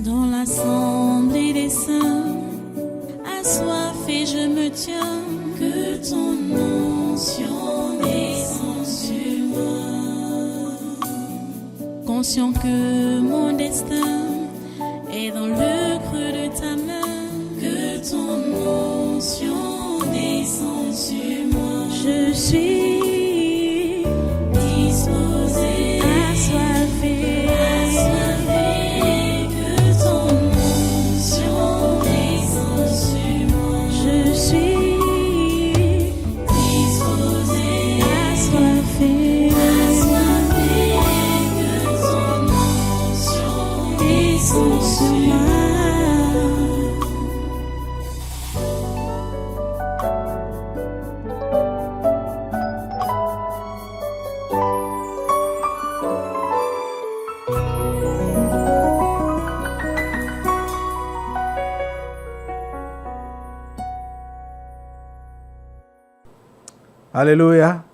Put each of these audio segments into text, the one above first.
Dans l'assemblée des saints, assoiffé je me tiens, que ton onction descende sur moi. Conscient que mon destin est dans le creux de ta main, que ton onction descende sur moi. Je suis disposé, assoiffé, que ton onction descende sur moi. Je suis disposé, assoiffé, que ton onction descende sur moi. Alléluia.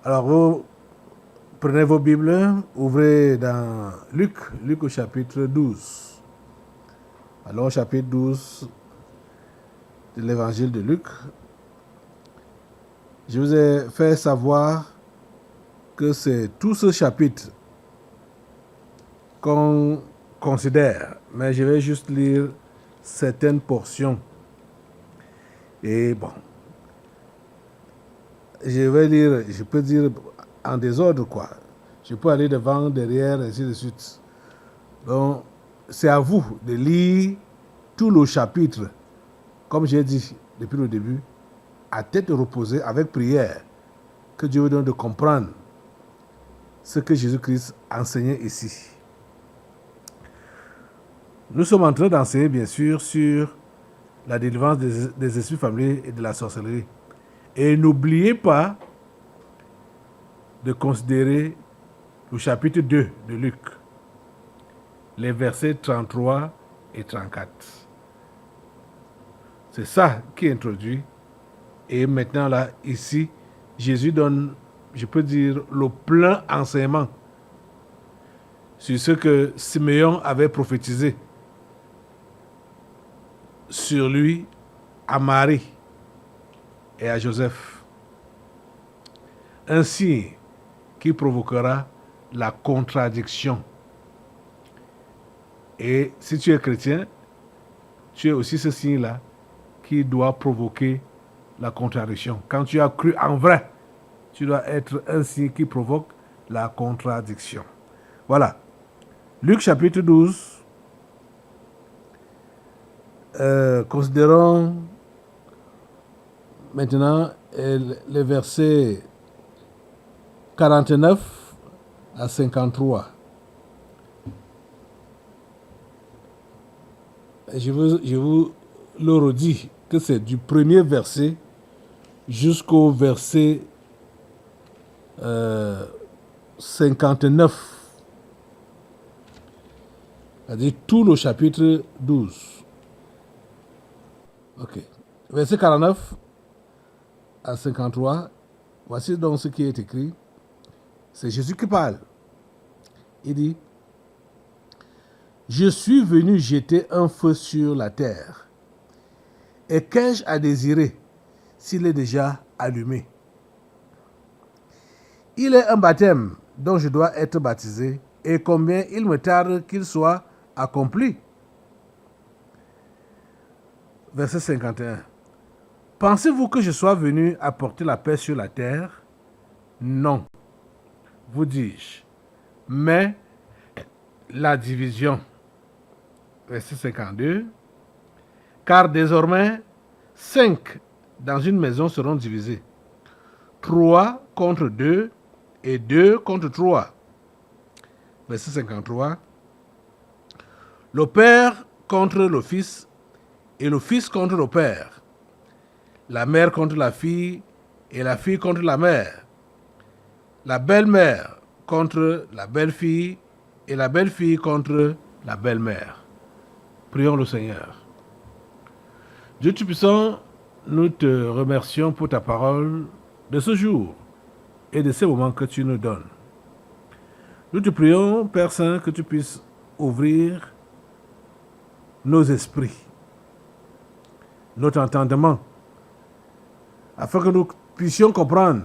Alors vous prenez vos Bibles, ouvrez dans Luc au chapitre 12. Alors au chapitre 12 de l'évangile de Luc, je vous ai fait savoir que c'est tout ce chapitre qu'on considère, mais je vais juste lire certaines portions. Et bon, je vais lire, je peux dire en désordre quoi. Je peux aller devant, derrière, ainsi de suite. Donc, c'est à vous de lire tout le chapitre, comme j'ai dit depuis le début, à tête reposée, avec prière, que Dieu vous donne de comprendre ce que Jésus-Christ enseignait ici. Nous sommes en train d'enseigner, bien sûr, sur la délivrance des esprits familiers et de la sorcellerie. Et n'oubliez pas de considérer le chapitre 2 de Luc, les versets 33 et 34. C'est ça qui est introduit. Et maintenant, là, ici, Jésus donne, je peux dire, le plein enseignement sur ce que Siméon avait prophétisé sur lui, à Marie et à Joseph. Un signe qui provoquera la contradiction. Et si tu es chrétien, tu es aussi ce signe-là qui doit provoquer la contradiction. Quand tu as cru en vrai, tu dois être un signe qui provoque la contradiction. Voilà. Luc chapitre 12. Considérons maintenant les versets 49 à 53. Je vous le redis que c'est du premier verset jusqu'au verset 59. C'est-à-dire tout le chapitre 12. Ok. Verset 49 à 53. Voici donc ce qui est écrit. C'est Jésus qui parle. Il dit: Je suis venu jeter un feu sur la terre. Et qu'ai-je à désirer s'il est déjà allumé? Il est un baptême dont je dois être baptisé, et combien il me tarde qu'il soit accompli. Verset 51. Pensez-vous que je sois venu apporter la paix sur la terre? Non, vous dis-je, mais la division. Verset 52. Car désormais, 5 dans une maison seront divisés. 3 contre 2 et 2 contre 3. Verset 53. Le Père contre le Fils et le Fils contre le Père. La mère contre la fille et la fille contre la mère. La belle-mère contre la belle-fille et la belle-fille contre la belle-mère. Prions le Seigneur. Dieu Tout-Puissant, nous te remercions pour ta parole de ce jour et de ces moments que tu nous donnes. Nous te prions, Père Saint, que tu puisses ouvrir nos esprits, notre entendement, afin que nous puissions comprendre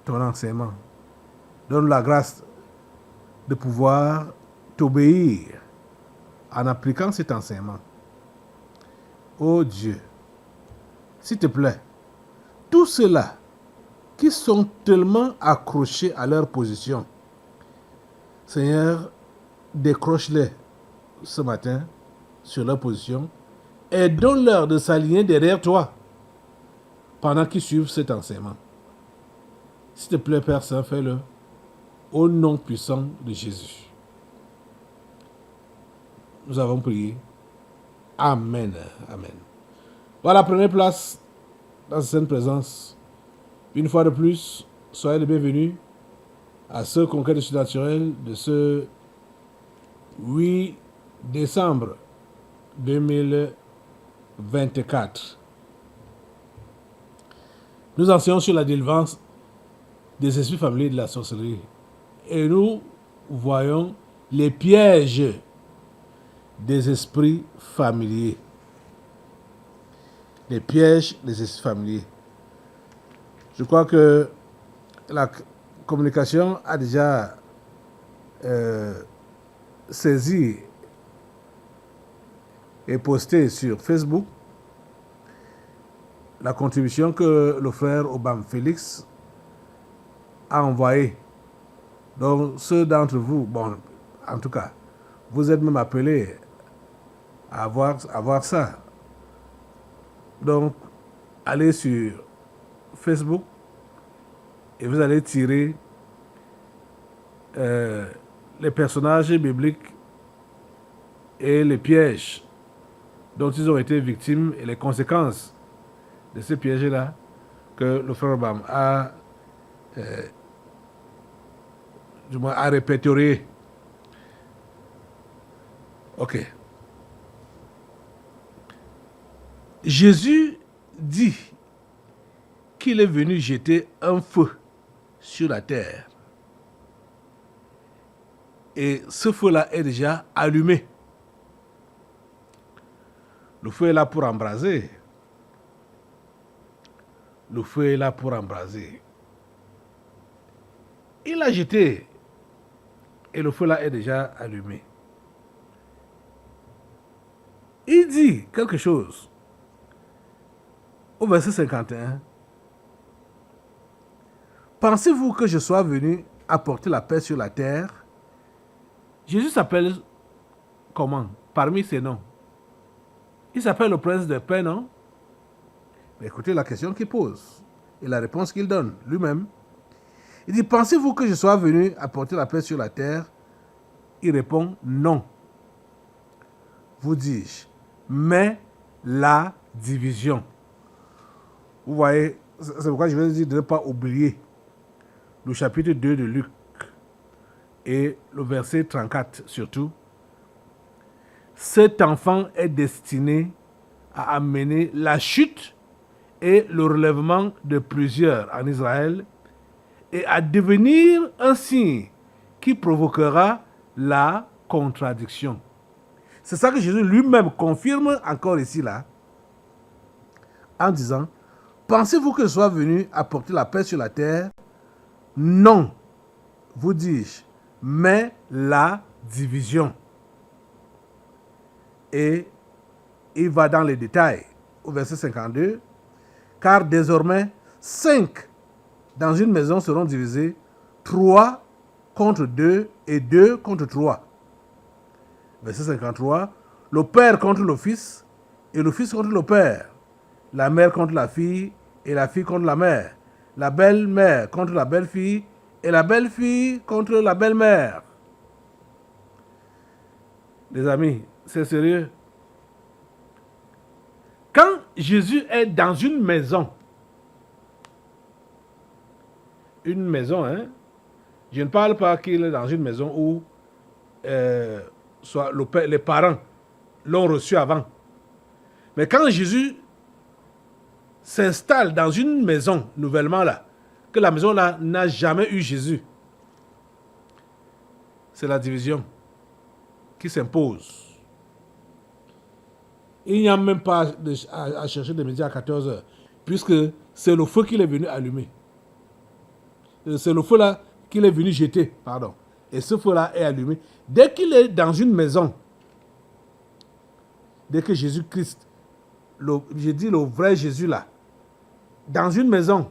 ton enseignement. Donne la grâce de pouvoir t'obéir en appliquant cet enseignement. Oh Dieu, s'il te plaît, tous ceux-là qui sont tellement accrochés à leur position, Seigneur, décroche-les ce matin sur leur position et donne-leur de s'aligner derrière toi pendant qu'ils suivent cet enseignement. S'il te plaît, Père Saint, fais-le au nom puissant de Jésus. Nous avons prié. Amen. Amen. Voilà, prenez place dans cette présence. Une fois de plus, soyez les bienvenus à ce conquête du surnaturel de ce 8 décembre 2024. Nous enseignons sur la délivrance des esprits familiers de la sorcellerie. Et nous voyons les pièges des esprits familiers. Les pièges des esprits familiers. Je crois que la communication a déjà saisi et posté sur Facebook la contribution que le frère Obama Félix a envoyée. Donc ceux d'entre vous, bon, en tout cas, vous êtes même appelés à voir ça. Donc, allez sur Facebook et vous allez tirer les personnages bibliques et les pièges dont ils ont été victimes et les conséquences de ces pièges-là que le frère Obama a du moins à répertorier. Ok. Jésus dit qu'il est venu jeter un feu sur la terre. Et ce feu-là est déjà allumé. Le feu est là pour embraser. Le feu est là pour embraser. Il a jeté et le feu là est déjà allumé. Il dit quelque chose au verset 51. Pensez-vous que je sois venu apporter la paix sur la terre? Jésus s'appelle comment? Parmi ses noms. Il s'appelle le prince de paix, non? Mais écoutez la question qu'il pose et la réponse qu'il donne lui-même. Il dit, pensez-vous que je sois venu apporter la paix sur la terre? Il répond, non. Vous dis-je, mais la division. Vous voyez, c'est pourquoi je vais dire de ne pas oublier le chapitre 2 de Luc et le verset 34 surtout. Cet enfant est destiné à amener la chute et le relèvement de plusieurs en Israël et à devenir un signe qui provoquera la contradiction. C'est ça que Jésus lui-même confirme encore ici, là, en disant, pensez-vous que je sois venu apporter la paix sur la terre? Non, vous dis-je, mais la division. Et il va dans les détails au verset 52, car désormais 5 dans une maison seront divisés, 3 contre 2 et 2 contre 3. Verset 53, le père contre le fils et le fils contre le père, la mère contre la fille et la fille contre la mère, la belle-mère contre la belle-fille et la belle-fille contre la belle-mère. Les amis, c'est sérieux. Quand Jésus est dans une maison, hein, je ne parle pas qu'il est dans une maison où soit les parents l'ont reçu avant. Mais quand Jésus s'installe dans une maison nouvellement là, que la maison là n'a jamais eu Jésus, c'est la division qui s'impose. Il n'y a même pas à chercher de midi à 14 heures, puisque c'est le feu qu'il est venu allumer. C'est le feu là qu'il est venu jeter, pardon. Et ce feu là est allumé. Dès qu'il est dans une maison, dès que Jésus-Christ, j'ai dit le vrai Jésus là, dans une maison,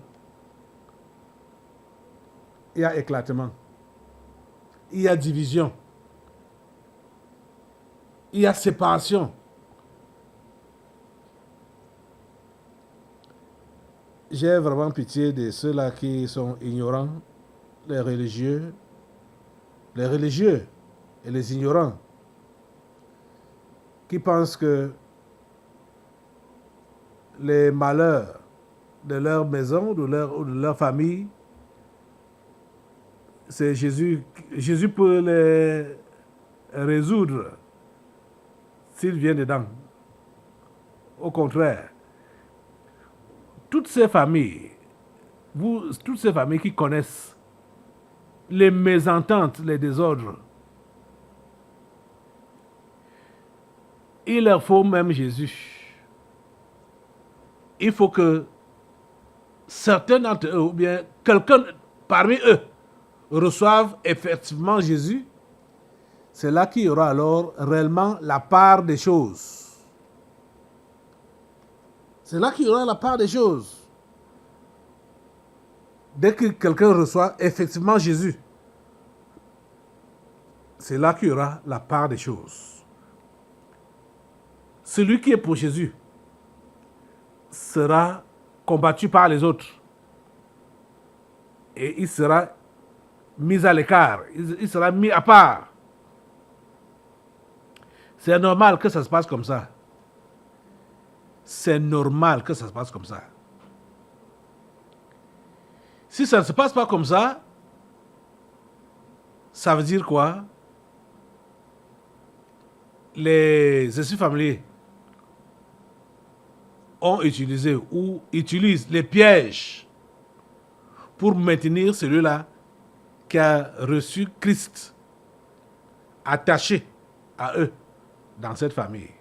il y a éclatement, il y a division, il y a séparation. J'ai vraiment pitié de ceux-là qui sont ignorants, les religieux et les ignorants, qui pensent que les malheurs de leur maison, de leur famille, c'est Jésus. Jésus peut les résoudre s'il vient dedans. Au contraire, toutes ces familles qui connaissent les mésententes, les désordres, il leur faut même Jésus. Il faut que certains d'entre eux, ou bien quelqu'un parmi eux, reçoivent effectivement Jésus. C'est là qu'il y aura alors réellement la part des choses. C'est là qu'il y aura la part des choses. Dès que quelqu'un reçoit effectivement Jésus, c'est là qu'il y aura la part des choses. Celui qui est pour Jésus sera combattu par les autres. Et il sera mis à l'écart. Il sera mis à part. C'est normal que ça se passe comme ça. C'est normal que ça se passe comme ça. Si ça ne se passe pas comme ça, ça veut dire quoi? Les esprits familiers ont utilisé ou utilisent les pièges pour maintenir celui-là qui a reçu Christ attaché à eux dans cette famille.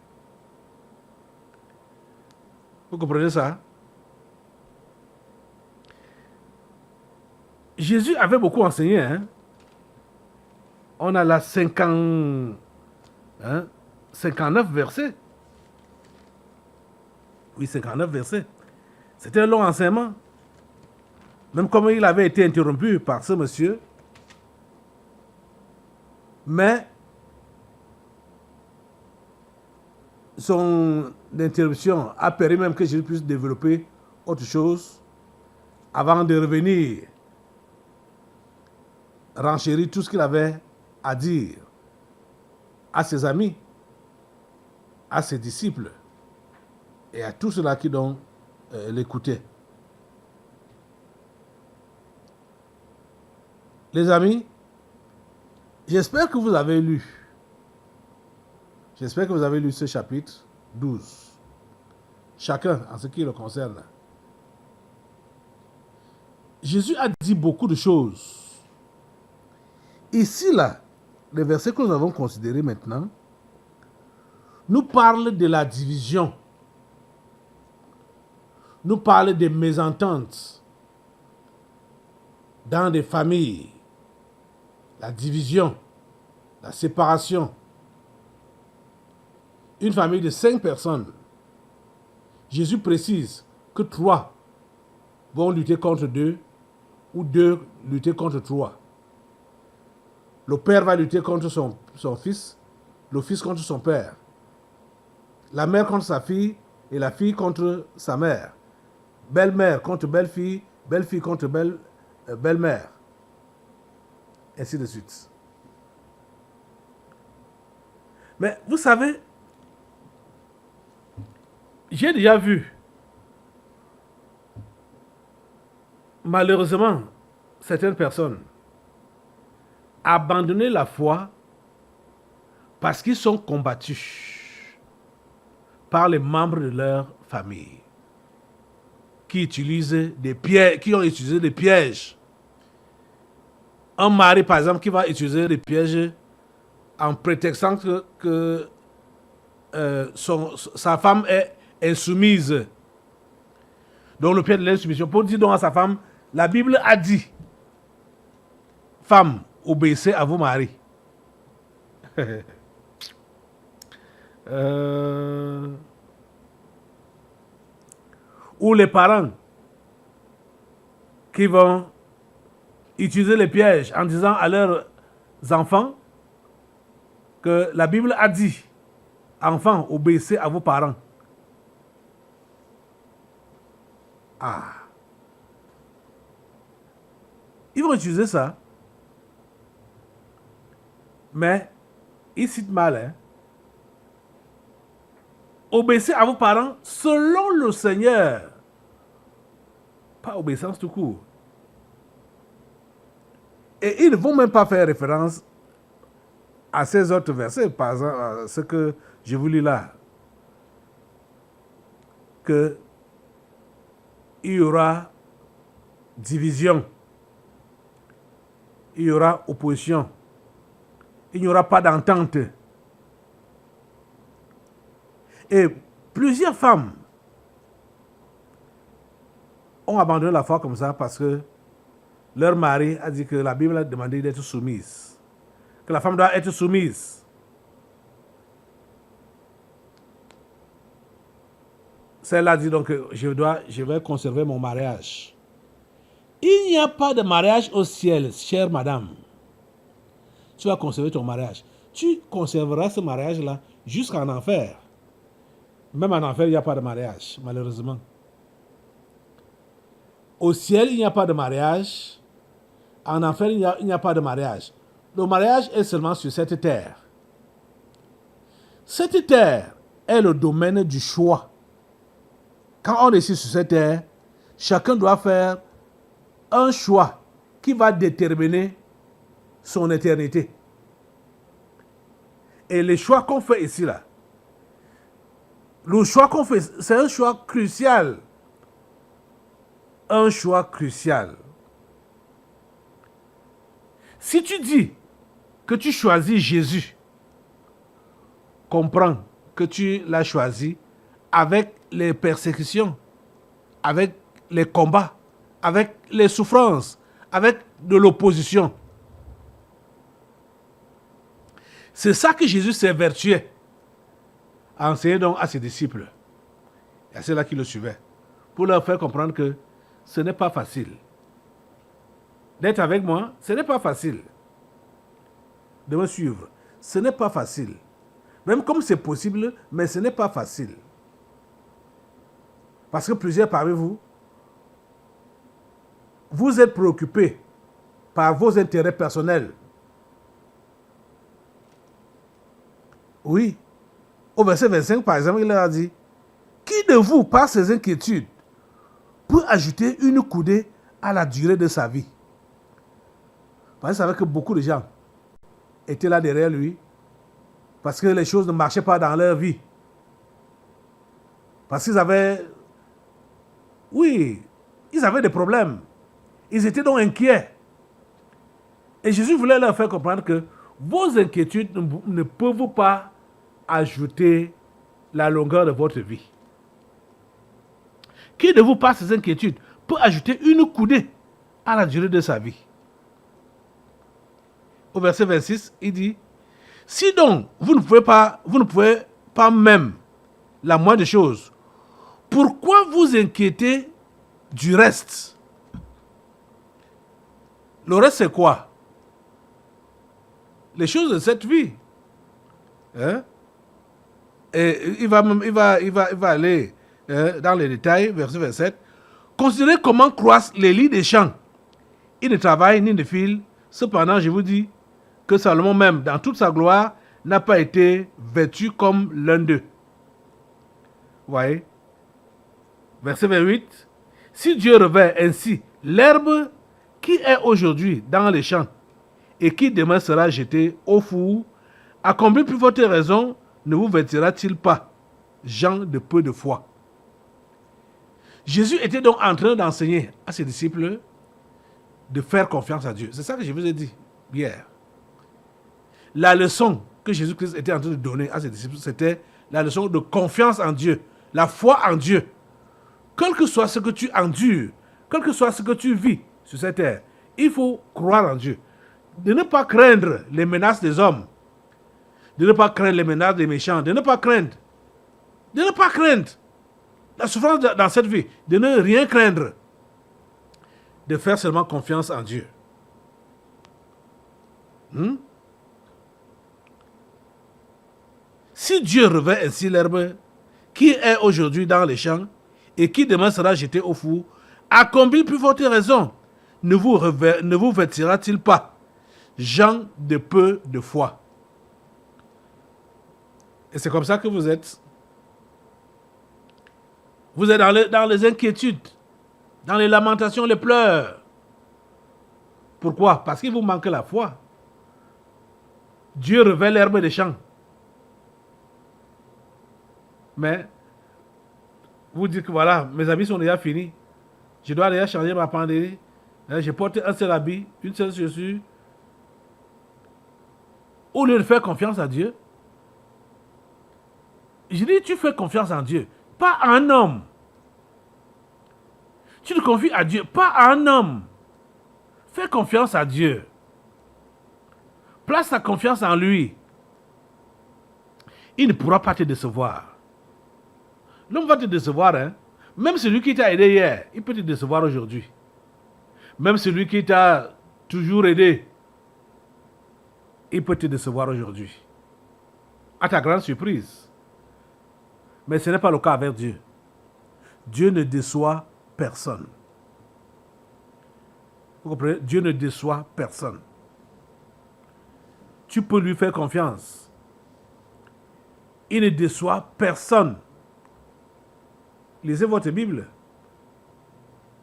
Vous comprenez ça? Jésus avait beaucoup enseigné. Hein? On a là 59 versets. Oui, 59 versets. C'était un long enseignement. Même comme il avait été interrompu par ce monsieur. Mais son interruption a permis même que Jésus puisse développer autre chose avant de revenir renchérir tout ce qu'il avait à dire à ses amis, à ses disciples et à tous ceux-là qui donc l'écoutaient. Les amis, j'espère que vous avez lu. J'espère que vous avez lu ce chapitre 12. Chacun en ce qui le concerne. Jésus a dit beaucoup de choses. Ici, là, les versets que nous avons considérés maintenant nous parlent de la division. Nous parlent des mésententes dans des familles. La division, la séparation. Une famille de 5 personnes. Jésus précise que 3 vont lutter contre 2 ou 2 lutter contre 3. Le père va lutter contre son fils, le fils contre son père. La mère contre sa fille et la fille contre sa mère. Belle-mère contre belle-fille, belle-fille contre belle-mère. Ainsi de suite. Mais vous savez, j'ai déjà vu, malheureusement, certaines personnes abandonner la foi parce qu'ils sont combattus par les membres de leur famille qui ont utilisé des pièges. Un mari, par exemple, qui va utiliser des pièges en prétextant que sa femme est insoumise. Donc le pied de l'insoumission. Pour dire donc à sa femme, la Bible a dit, femme, obéissez à vos maris. Ou les parents qui vont utiliser les pièges en disant à leurs enfants que la Bible a dit, enfants, obéissez à vos parents. Ah. Ils vont utiliser ça. Mais ils citent mal. Hein? Obéissez à vos parents selon le Seigneur. Pas obéissance tout court. Et ils ne vont même pas faire référence à ces autres versets. Par exemple, à ce que je vous lis là. Que il y aura division. Il y aura opposition. Il n'y aura pas d'entente. Et plusieurs femmes ont abandonné la foi comme ça parce que leur mari a dit que la Bible a demandé d'être soumise. Que la femme doit être soumise. Celle-là dit donc que je vais conserver mon mariage. Il n'y a pas de mariage au ciel, chère madame. Tu vas conserver ton mariage. Tu conserveras ce mariage-là jusqu'en enfer. Même en enfer, il n'y a pas de mariage, malheureusement. Au ciel, il n'y a pas de mariage. En enfer, il n'y a pas de mariage. Le mariage est seulement sur cette terre. Cette terre est le domaine du choix. Quand on est ici sur cette terre, chacun doit faire un choix qui va déterminer son éternité. Et les choix qu'on fait ici, là, le choix qu'on fait, c'est un choix crucial. Un choix crucial. Si tu dis que tu choisis Jésus, comprends que tu l'as choisi avec les persécutions, avec les combats, avec les souffrances, avec de l'opposition. C'est ça que Jésus s'évertuait à enseigner donc à ses disciples et à ceux-là qui le suivaient, pour leur faire comprendre que ce n'est pas facile. D'être avec moi, ce n'est pas facile. De me suivre, ce n'est pas facile. Même comme c'est possible, mais ce n'est pas facile. Parce que plusieurs parmi vous, vous êtes préoccupés par vos intérêts personnels. Oui. Au verset 25, par exemple, il leur a dit, qui de vous, par ses inquiétudes, peut ajouter une coudée à la durée de sa vie? Parce qu'il savait que beaucoup de gens étaient là derrière lui, parce que les choses ne marchaient pas dans leur vie. Parce qu'ils avaient... Oui, ils avaient des problèmes. Ils étaient donc inquiets. Et Jésus voulait leur faire comprendre que vos inquiétudes ne peuvent pas ajouter la longueur de votre vie. Qui de vous, par ces inquiétudes, peut ajouter une coudée à la durée de sa vie? Au verset 26, il dit, si donc vous ne pouvez pas même la moindre chose, pourquoi vous inquiétez du reste? Le reste, c'est quoi? Les choses de cette vie. Hein? Et il va aller dans les détails, verset 27. Considérez comment croissent les lits des champs. Ils ne travaillent ni ne filent. Cependant, je vous dis que Salomon même, dans toute sa gloire, n'a pas été vêtu comme l'un d'eux. Vous voyez? Verset 28. Si Dieu revêt ainsi l'herbe qui est aujourd'hui dans les champs et qui demain sera jetée au four, à combien plus forte raison ne vous vêtira-t-il pas, gens de peu de foi? Jésus était donc en train d'enseigner à ses disciples de faire confiance à Dieu. C'est ça que je vous ai dit hier. La leçon que Jésus-Christ était en train de donner à ses disciples, c'était la leçon de confiance en Dieu, la foi en Dieu. Quel que soit ce que tu endures, quel que soit ce que tu vis sur cette terre, il faut croire en Dieu. De ne pas craindre les menaces des hommes, de ne pas craindre les menaces des méchants, de ne pas craindre la souffrance dans cette vie, de ne rien craindre, de faire seulement confiance en Dieu. Si Dieu revêt ainsi l'herbe qui est aujourd'hui dans les champs et qui demain sera jetée au four, à combien plus forte raison ne vous vêtira-t-il pas, gens de peu de foi? Et c'est comme ça que vous êtes. Vous êtes dans les inquiétudes, dans les lamentations, les pleurs. Pourquoi? Parce qu'il vous manque la foi. Dieu revêt l'herbe des champs. Mais vous dites que voilà, mes habits sont déjà finis. Je dois déjà changer ma penderie. Je porte un seul habit, une seule chaussure. Au lieu de faire confiance à Dieu, je dis, tu fais confiance en Dieu, pas à un homme. Tu te confies à Dieu, pas à un homme. Fais confiance à Dieu. Place ta confiance en lui. Il ne pourra pas te décevoir. L'homme va te décevoir, hein. Même celui qui t'a aidé hier, il peut te décevoir aujourd'hui. Même celui qui t'a toujours aidé, il peut te décevoir aujourd'hui. À ta grande surprise. Mais ce n'est pas le cas avec Dieu. Dieu ne déçoit personne. Vous comprenez? Dieu ne déçoit personne. Tu peux lui faire confiance. Il ne déçoit personne. Lisez votre Bible.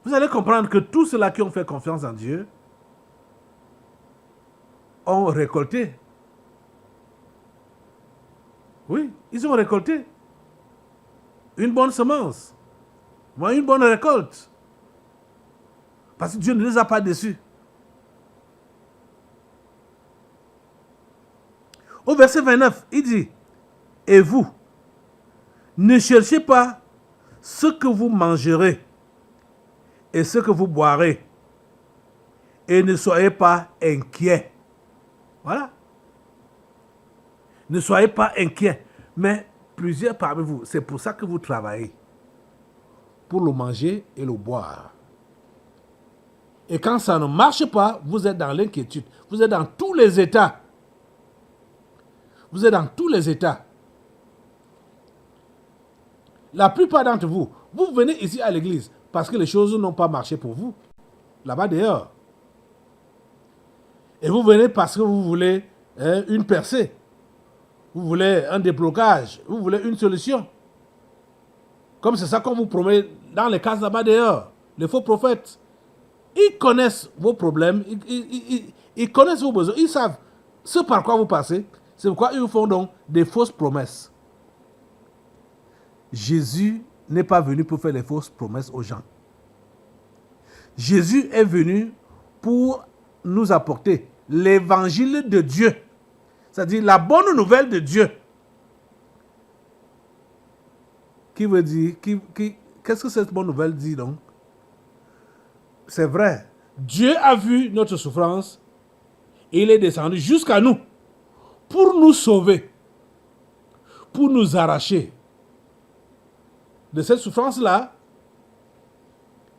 Vous allez comprendre que tous ceux-là qui ont fait confiance en Dieu ont récolté. Oui, ils ont récolté une bonne semence, une bonne récolte. Parce que Dieu ne les a pas déçus. Au verset 29, il dit, « Et vous, ne cherchez pas ce que vous mangerez et ce que vous boirez, et ne soyez pas inquiets. » Voilà. Ne soyez pas inquiets. Mais plusieurs parmi vous, c'est pour ça que vous travaillez. Pour le manger et le boire. Et quand ça ne marche pas, vous êtes dans l'inquiétude. Vous êtes dans tous les états. Vous êtes dans tous les états. La plupart d'entre vous, vous venez ici à l'église parce que les choses n'ont pas marché pour vous. Là-bas dehors. Et vous venez parce que vous voulez une percée. Vous voulez un déblocage. Vous voulez une solution. Comme c'est ça qu'on vous promet dans les cases là-bas dehors. Les faux prophètes. Ils connaissent vos problèmes. Ils connaissent vos besoins. Ils savent ce par quoi vous passez. C'est pourquoi ils vous font donc des fausses promesses. Jésus n'est pas venu pour faire des fausses promesses aux gens. Jésus est venu pour nous apporter l'évangile de Dieu. C'est-à-dire la bonne nouvelle de Dieu. Qui veut dire, qu'est-ce que cette bonne nouvelle dit donc? C'est vrai. Dieu a vu notre souffrance et il est descendu jusqu'à nous pour nous sauver, pour nous arracher de cette souffrance-là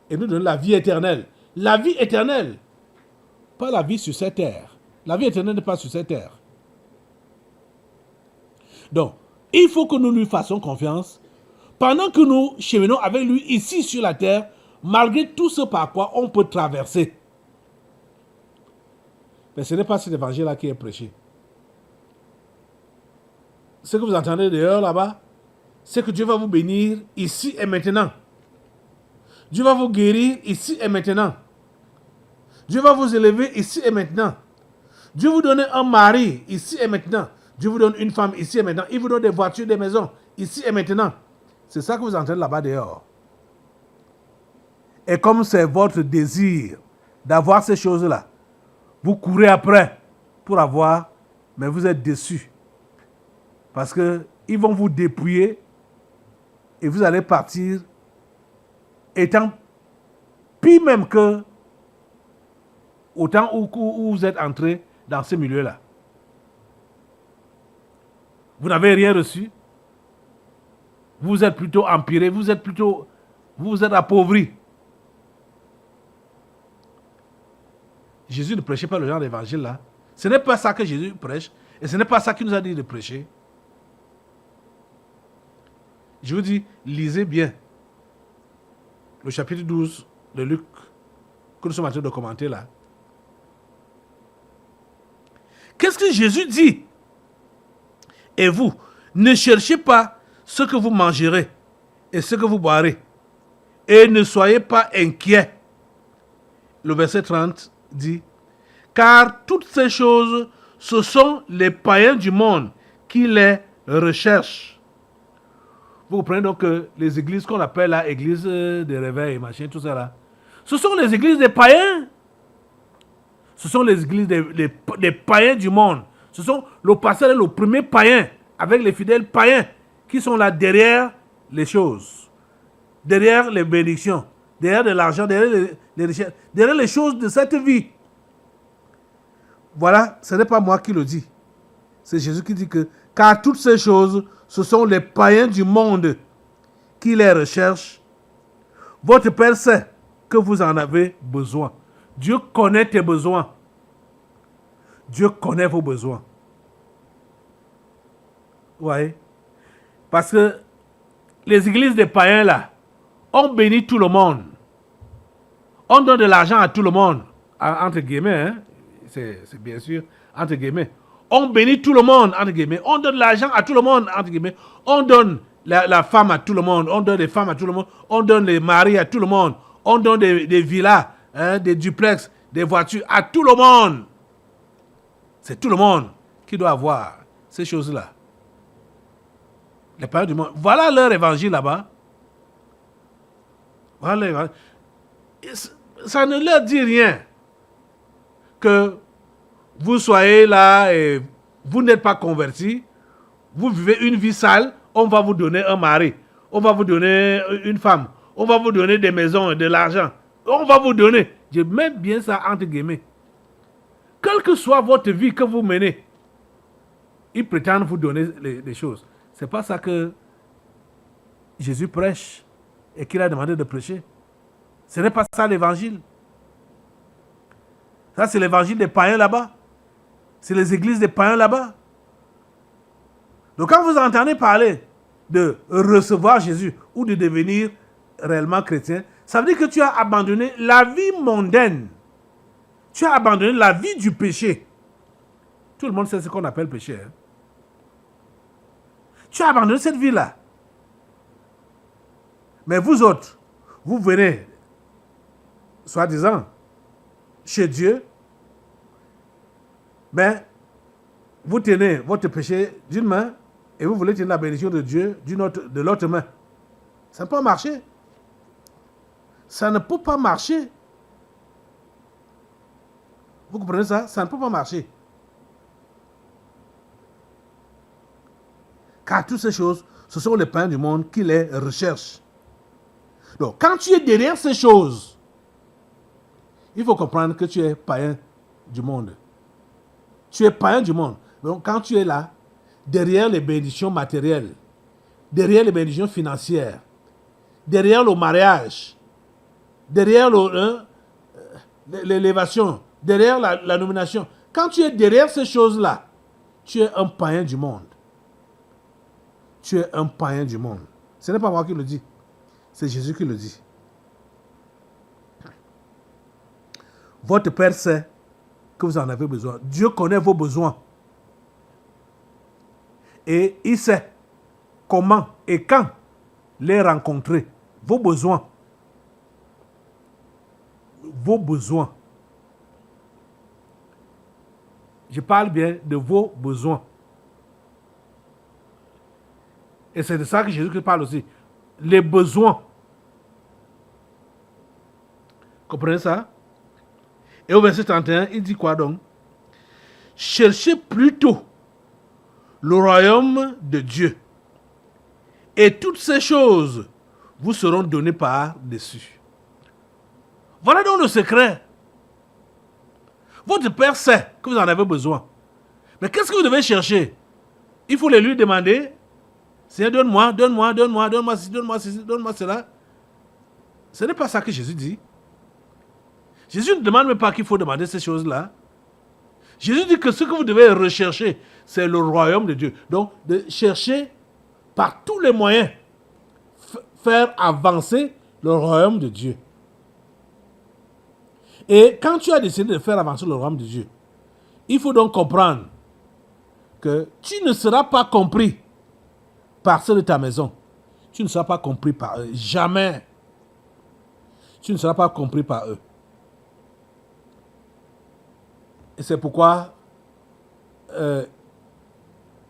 et nous donner la vie éternelle. La vie éternelle, pas la vie sur cette terre. La vie éternelle n'est pas sur cette terre. Donc, il faut que nous lui fassions confiance pendant que nous cheminons avec lui ici sur la terre, malgré tout ce par quoi on peut traverser. Mais ce n'est pas cet évangile-là qui est prêché. Ce que vous entendez dehors là-bas, c'est que Dieu va vous bénir ici et maintenant. Dieu va vous guérir ici et maintenant. Dieu va vous élever ici et maintenant. Dieu vous donne un mari ici et maintenant. Dieu vous donne une femme ici et maintenant. Il vous donne des voitures, des maisons ici et maintenant. C'est ça que vous entendez là-bas dehors. Et comme c'est votre désir d'avoir ces choses-là, vous courez après pour avoir, mais vous êtes déçus. Parce qu'ils vont vous dépouiller et vous allez partir étant pire même que au temps où vous êtes entré dans ce milieu-là. Vous n'avez rien reçu. Vous êtes plutôt empiré, vous vous êtes appauvri. Jésus ne prêchait pas le genre d'évangile là. Ce n'est pas ça que Jésus prêche et ce n'est pas ça qu'il nous a dit de prêcher. Je vous dis, lisez bien le chapitre 12 de Luc que nous sommes en train de commenter là. Qu'est-ce que Jésus dit? Et vous, ne cherchez pas ce que vous mangerez et ce que vous boirez. Et ne soyez pas inquiets. Le verset 30 dit, car toutes ces choses, ce sont les païens du monde qui les recherchent. Vous comprenez donc que les églises qu'on appelle là, églises de réveil, machin, tout ça là, ce sont les églises des païens. Ce sont les églises des païens du monde. Ce sont le pasteur et le premier païen, avec les fidèles païens, qui sont là derrière les choses, derrière les bénédictions, derrière de l'argent, derrière les richesses, derrière les choses de cette vie. Voilà, ce n'est pas moi qui le dis. C'est Jésus qui dit que, car toutes ces choses, ce sont les païens du monde qui les recherchent. Votre Père sait que vous en avez besoin. Dieu connaît tes besoins. Dieu connaît vos besoins. Oui. Parce que les églises des païens là, on bénit tout le monde. On donne de l'argent à tout le monde. Entre guillemets, hein? C'est bien sûr, entre guillemets. On bénit tout le monde, entre guillemets. On donne l'argent à tout le monde, entre guillemets. On donne la femme à tout le monde. On donne les femmes à tout le monde. On donne les maris à tout le monde. On donne des villas, hein, des duplex, des voitures à tout le monde. C'est tout le monde qui doit avoir ces choses-là. Les païens du monde. Voilà leur évangile là-bas. Voilà leur évangile. Ça ne leur dit rien que vous soyez là et vous n'êtes pas convertis, vous vivez une vie sale, on va vous donner un mari, on va vous donner une femme, on va vous donner des maisons et de l'argent, on va vous donner. Je mets bien ça entre guillemets. Quelle que soit votre vie que vous menez, ils prétendent vous donner des choses. C'est pas ça que Jésus prêche et qu'il a demandé de prêcher. Ce n'est pas ça l'évangile. Ça, c'est l'évangile des païens là-bas. C'est les églises des païens là-bas. Donc, quand vous entendez parler de recevoir Jésus ou de devenir réellement chrétien, ça veut dire que tu as abandonné la vie mondaine. Tu as abandonné la vie du péché. Tout le monde sait ce qu'on appelle péché. Hein? Tu as abandonné cette vie-là. Mais vous autres, vous venez, soi-disant, chez Dieu, mais vous tenez votre péché d'une main et vous voulez tenir la bénédiction de Dieu de l'autre main. Ça ne peut pas marcher. Ça ne peut pas marcher. Vous comprenez ça? Ça ne peut pas marcher. Car toutes ces choses, ce sont les païens du monde qui les recherchent. Donc, quand tu es derrière ces choses, il faut comprendre que tu es païen du monde. Tu es païen du monde. Donc, quand tu es là, derrière les bénédictions matérielles, derrière les bénédictions financières, derrière le mariage, derrière l'élévation, derrière la nomination, quand tu es derrière ces choses-là, tu es un païen du monde. Tu es un païen du monde. Ce n'est pas moi qui le dis. C'est Jésus qui le dit. Votre Père sait que vous en avez besoin. Dieu connaît vos besoins. Et il sait comment et quand les rencontrer. Vos besoins. Vos besoins. Je parle bien de vos besoins. Et c'est de ça que Jésus parle aussi. Les besoins. Comprenez ça? Et au verset 31, il dit quoi donc? Cherchez plutôt le royaume de Dieu. Et toutes ces choses vous seront données par-dessus. Voilà donc le secret. Votre Père sait que vous en avez besoin. Mais qu'est-ce que vous devez chercher? Il faut les lui demander. Seigneur, donne-moi, donne-moi, donne-moi, donne-moi ceci, donne-moi ceci, donne-moi cela. Ce n'est pas ça que Jésus dit. Jésus ne demande même pas qu'il faut demander ces choses-là. Jésus dit que ce que vous devez rechercher, c'est le royaume de Dieu. Donc, de chercher par tous les moyens, faire avancer le royaume de Dieu. Et quand tu as décidé de faire avancer le royaume de Dieu, il faut donc comprendre que tu ne seras pas compris par ceux de ta maison. Tu ne seras pas compris par eux. Jamais. Tu ne seras pas compris par eux. Et c'est pourquoi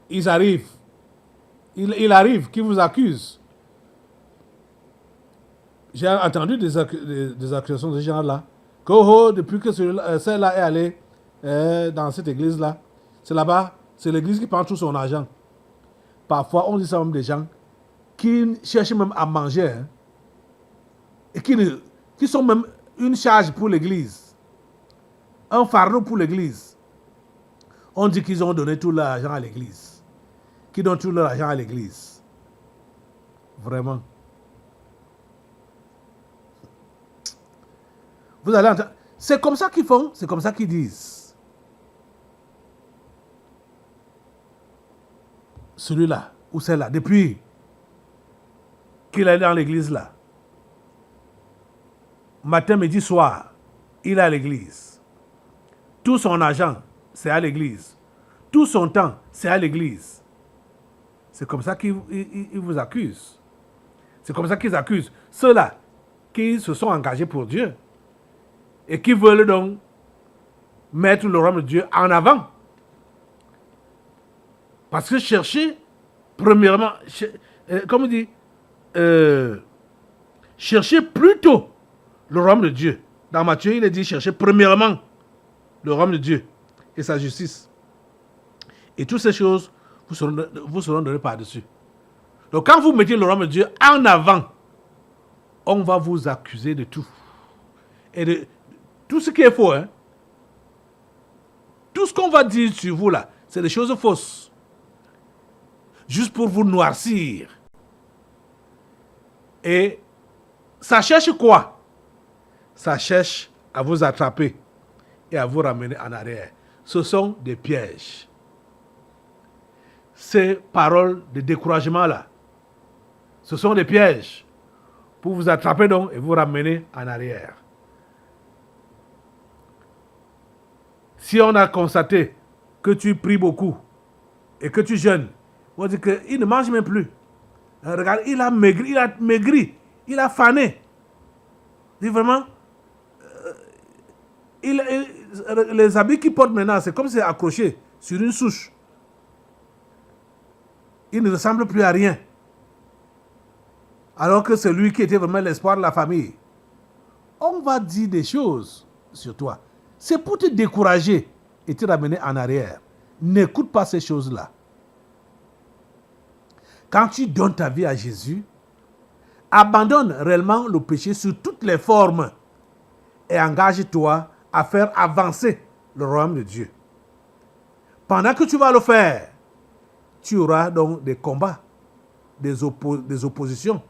ils arrivent. Il arrive qu'ils vous accusent. J'ai entendu des accusations de ce genre-là. Que oh, depuis que celle-là est allée dans cette église-là, c'est là-bas, c'est l'église qui prend tout son argent. Parfois, on dit ça même des gens qui cherchent même à manger, hein, et qui sont même une charge pour l'église, un fardeau pour l'église. On dit qu'ils ont donné tout leur argent à l'église, qu'ils donnent tout leur argent à l'église. Vraiment. Vous allez entendre. C'est comme ça qu'ils font, c'est comme ça qu'ils disent. Celui-là, ou celle-là, depuis qu'il est dans l'église là, matin, midi, soir, il est à l'église. Tout son argent, c'est à l'église. Tout son temps, c'est à l'église. C'est comme ça qu'ils vous accusent. C'est comme ça qu'ils accusent ceux-là qui se sont engagés pour Dieu et qui veulent donc mettre le royaume de Dieu en avant. Parce que chercher, premièrement, comme on dit, chercher plutôt le royaume de Dieu. Dans Matthieu, il est dit chercher premièrement le royaume de Dieu et sa justice. Et toutes ces choses vous seront données par-dessus. Donc quand vous mettez le royaume de Dieu en avant, on va vous accuser de tout. Et de tout ce qui est faux. Hein? Tout ce qu'on va dire sur vous là, c'est des choses fausses. Juste pour vous noircir. Et ça cherche quoi? Ça cherche à vous attraper et à vous ramener en arrière. Ce sont des pièges. Ces paroles de découragement là, ce sont des pièges pour vous attraper donc et vous ramener en arrière. Si on a constaté que tu pries beaucoup et que tu jeûnes, on dit qu'il ne mange même plus. Regarde, il a maigri, il a fané. Dit vraiment, les habits qu'il porte maintenant, c'est comme si c'est accroché sur une souche. Il ne ressemble plus à rien. Alors que c'est lui qui était vraiment l'espoir de la famille. On va dire des choses sur toi. C'est pour te décourager et te ramener en arrière. N'écoute pas ces choses-là. Quand tu donnes ta vie à Jésus, abandonne réellement le péché sous toutes les formes et engage-toi à faire avancer le royaume de Dieu. Pendant que tu vas le faire, tu auras donc des combats, des oppositions.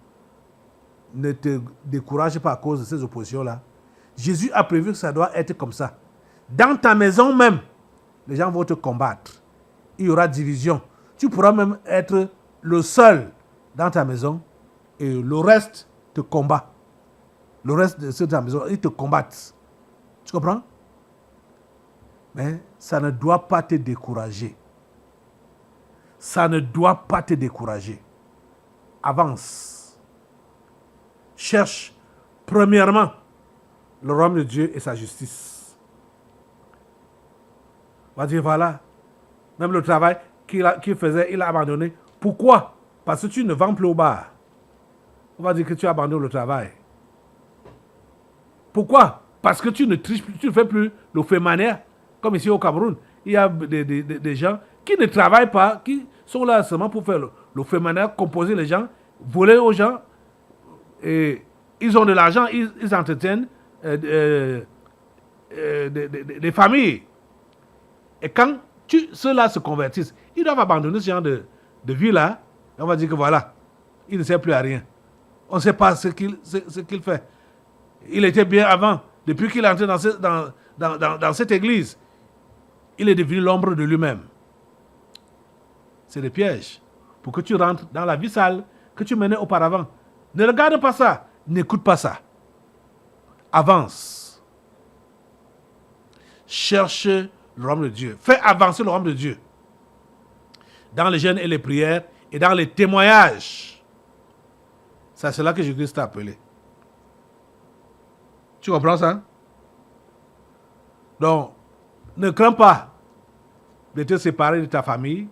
Ne te décourage pas à cause de ces oppositions-là. Jésus a prévu que ça doit être comme ça. Dans ta maison même, les gens vont te combattre. Il y aura division. Tu pourras même être le seul dans ta maison et le reste te combat. Le reste de ceux de ta maison, ils te combattent. Tu comprends? Mais ça ne doit pas te décourager. Ça ne doit pas te décourager. Avance. Cherche premièrement le royaume de Dieu et sa justice. On va dire voilà, même le travail qu'il faisait, il a abandonné. Pourquoi? Parce que tu ne vends plus au bar. On va dire que tu abandonnes le travail. Pourquoi? Parce que tu ne triches plus, tu ne fais plus le fait manière. Comme ici au Cameroun, il y a des gens qui ne travaillent pas, qui sont là seulement pour faire le féminin, composer les gens, voler aux gens, et ils ont de l'argent, ils entretiennent des familles. Et quand ceux-là se convertissent, ils doivent abandonner ce genre de vie-là. On va dire que voilà, il ne sert plus à rien. On ne sait pas ce qu'il fait. Il était bien avant. Depuis qu'il est entré dans cette église, il est devenu l'ombre de lui-même. C'est des pièges pour que tu rentres dans la vie sale que tu menais auparavant. Ne regarde pas ça. N'écoute pas ça. Avance. Cherche le royaume de Dieu. Fais avancer le royaume de Dieu. Dans les jeûnes et les prières et dans les témoignages. C'est à cela que Jésus t'a appelé. Tu comprends ça? Donc, ne crains pas de te séparer de ta famille.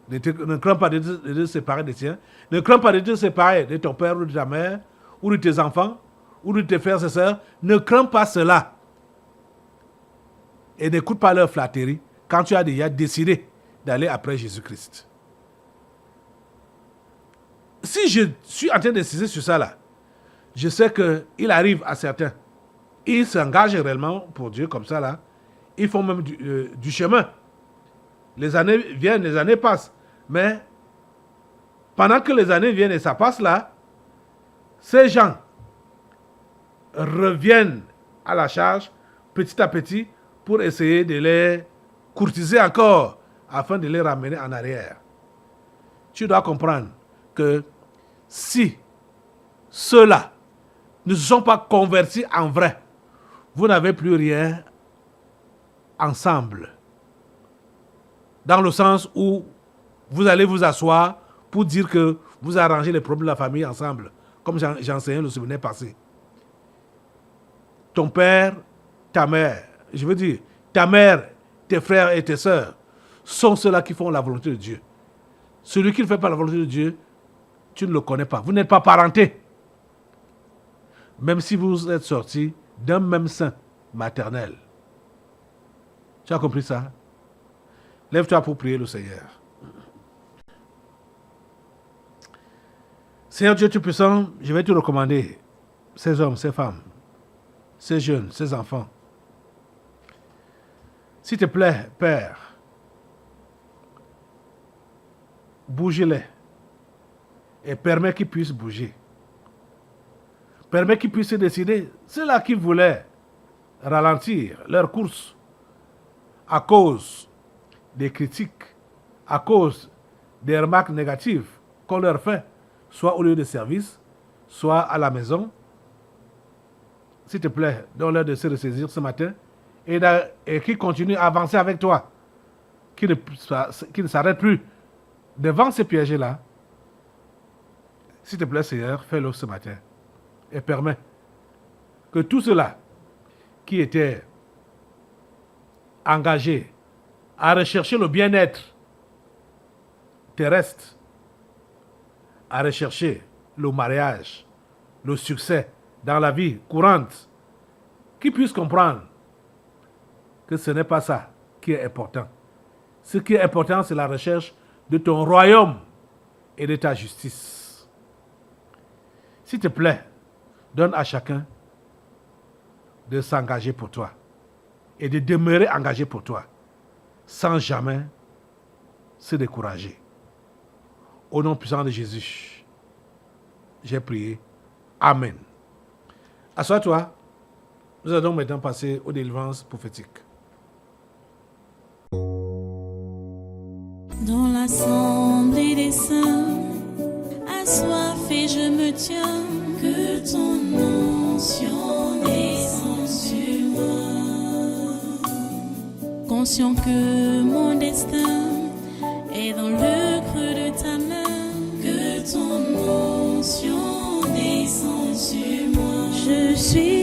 Ne crains pas de te séparer des tiens. Ne crains pas de te séparer de ton père ou de ta mère, ou de tes enfants, ou de tes frères et sœurs. Ne crains pas cela. Et n'écoute pas leur flatterie quand tu as déjà décidé d'aller après Jésus-Christ. Si je suis en train d'insister sur ça là, je sais qu'il arrive à certains, ils s'engagent réellement pour Dieu comme ça là, ils font même du chemin. Les années viennent, les années passent, mais pendant que les années viennent et ça passe là, ces gens reviennent à la charge petit à petit pour essayer de les courtiser encore afin de les ramener en arrière. Tu dois comprendre que si ceux-là ne se sont pas convertis en vrai, vous n'avez plus rien ensemble. Dans le sens où vous allez vous asseoir pour dire que vous arrangez les problèmes de la famille ensemble, comme j'ai enseigné le séminaire passé. Ton père, ta mère, je veux dire, ta mère, tes frères et tes sœurs sont ceux-là qui font la volonté de Dieu. Celui qui ne fait pas la volonté de Dieu, tu ne le connais pas. Vous n'êtes pas parenté. Même si vous êtes sortis d'un même sein maternel. Tu as compris ça? Lève-toi pour prier le Seigneur. Seigneur Dieu Tout-Puissant, je vais te recommander ces hommes, ces femmes, ces jeunes, ces enfants. S'il te plaît, Père, bouge-les et permets qu'ils puissent bouger. Permets qu'ils puissent décider. Ceux-là qui voulaient ralentir leur course à cause des critiques, à cause des remarques négatives qu'on leur fait, soit au lieu de service, soit à la maison. S'il te plaît, donne-leur de se ressaisir ce matin et qu'ils continuent à avancer avec toi, qu'ils ne s'arrêtent plus devant ces pièges-là. S'il te plaît, Seigneur, fais-le ce matin et permets que tous ceux-là qui étaient engagés à rechercher le bien-être terrestre, à rechercher le mariage, le succès dans la vie courante, qu'ils puissent comprendre que ce n'est pas ça qui est important. Ce qui est important, c'est la recherche de ton royaume et de ta justice. S'il te plaît, donne à chacun de s'engager pour toi et de demeurer engagé pour toi sans jamais se décourager. Au nom puissant de Jésus, j'ai prié. Amen. Assois-toi. Nous allons maintenant passer aux délivrances prophétiques. Dans l'assemblée des saints, assoiffé je me tiens, que ton onction descende sur moi. Conscient que mon destin est dans le creux de ta main, que ton onction descende sur moi. Je suis